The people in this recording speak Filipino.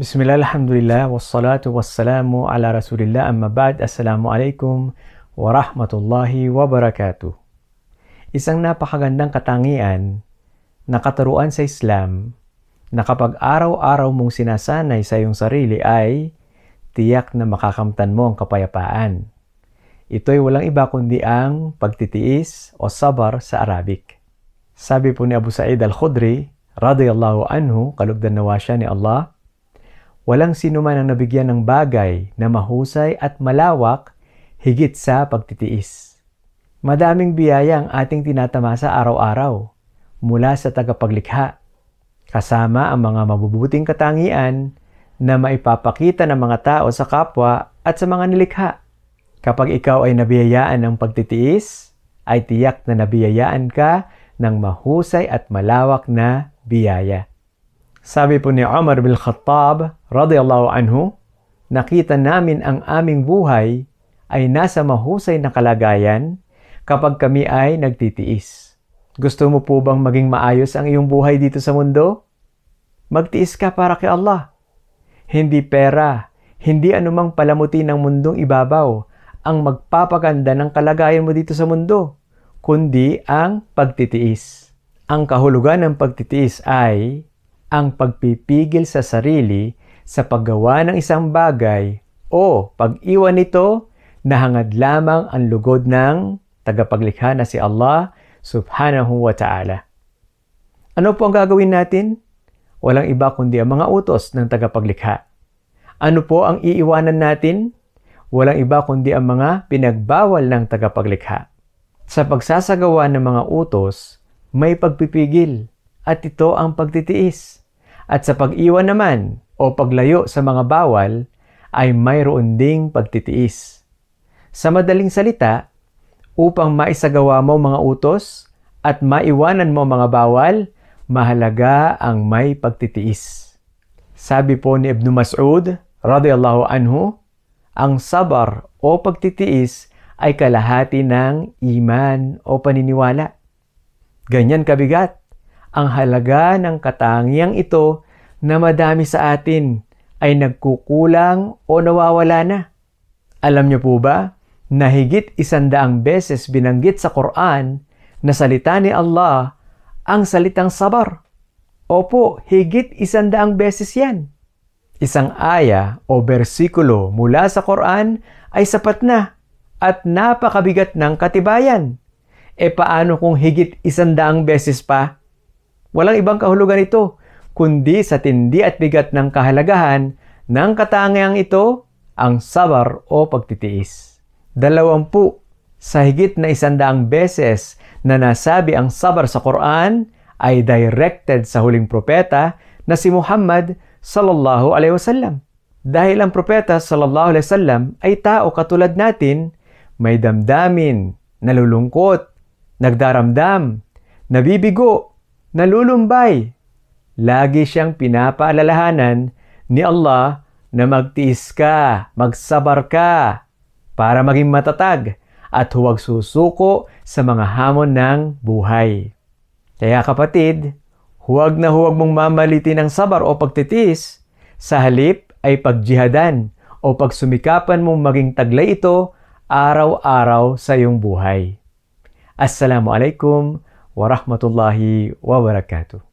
Bismillah, alhamdulillah, wassalatu wassalamu ala rasulillah, amma ba'd. Assalamualaikum warahmatullahi wabarakatuh. Isang napakagandang katangian na katuruan sa Islam na kapag araw-araw mong sinasanay sa iyong sarili ay tiyak na makakamtan mo ang kapayapaan. Ito'y walang iba kundi ang pagtitiis o sabar sa Arabic. Sabi po ni Abu Sa'id al-Khudri, radiyallahu anhu, kalugdan nawa siya ni Allah, walang sino man ang nabigyan ng bagay na mahusay at malawak higit sa pagtitiis. Madaming biyaya ang ating tinatamasa araw-araw mula sa tagapaglikha, kasama ang mga mabubuting katangian na maipapakita ng mga tao sa kapwa at sa mga nilikha. Kapag ikaw ay nabiyayaan ng pagtitiis, ay tiyak na nabiyayaan ka ng mahusay at malawak na biyaya. Sabi po ni Umar bin Khattab, radiyallahu anhu, nakita namin ang aming buhay ay nasa mahusay na kalagayan kapag kami ay nagtitiis. Gusto mo po bang maging maayos ang iyong buhay dito sa mundo? Magtiis ka para kay Allah. Hindi pera, hindi anumang palamuti ng mundong ibabaw ang magpapaganda ng kalagayan mo dito sa mundo, kundi ang pagtitiis. Ang kahulugan ng pagtitiis ay ang pagpipigil sa sarili sa paggawa ng isang bagay o pag-iwan nito na hangad lamang ang lugod ng tagapaglikha na si Allah subhanahu wa ta'ala. Ano po ang gagawin natin? Walang iba kundi ang mga utos ng tagapaglikha. Ano po ang iiwanan natin? Walang iba kundi ang mga pinagbawal ng tagapaglikha. Sa pagsasagawa ng mga utos, may pagpipigil at ito ang pagtitiis. At sa pag-iwan naman o paglayo sa mga bawal ay mayroon ding pagtitiis. Sa madaling salita, upang maisagawa mo mga utos at maiwanan mo mga bawal, mahalaga ang may pagtitiis. Sabi po ni Ibn Mas'ud, radiyallahu anhu, ang sabar o pagtitiis ay kalahati ng iman o paniniwala. Ganyan kabigat ang halaga ng katangiang ito na madami sa atin ay nagkukulang o nawawala na. Alam niyo po ba na higit 100 beses binanggit sa Quran na salita ni Allah ang salitang sabar? Opo, higit 100 beses yan. Isang aya o bersikulo mula sa Quran ay sapat na at napakabigat ng katibayan. E paano kung higit 100 beses pa? Walang ibang kahulugan ito, kundi sa tindi at bigat ng kahalagahan ng katangiang ito, ang sabar o pagtitiis. 20 sa higit na 100 beses na nasabi ang sabar sa Quran ay directed sa huling propeta na si Muhammad sallallahu alaihi wasallam. Dahil ang propeta sallallahu alaihi wasallam ay tao katulad natin, may damdamin, nalulungkot, nagdaramdam, nabibigo, nalulumbay. Lagi siyang pinapaalalahanan ni Allah na magtiis ka, magsabar ka, para maging matatag at huwag susuko sa mga hamon ng buhay. Kaya kapatid, huwag na huwag mong mamalitin ang sabar o pagtitiis, sa halip ay pagjihadan o pagsumikapan mong maging taglay ito araw-araw sa iyong buhay. Assalamualaikum warahmatullahi wabarakatuh.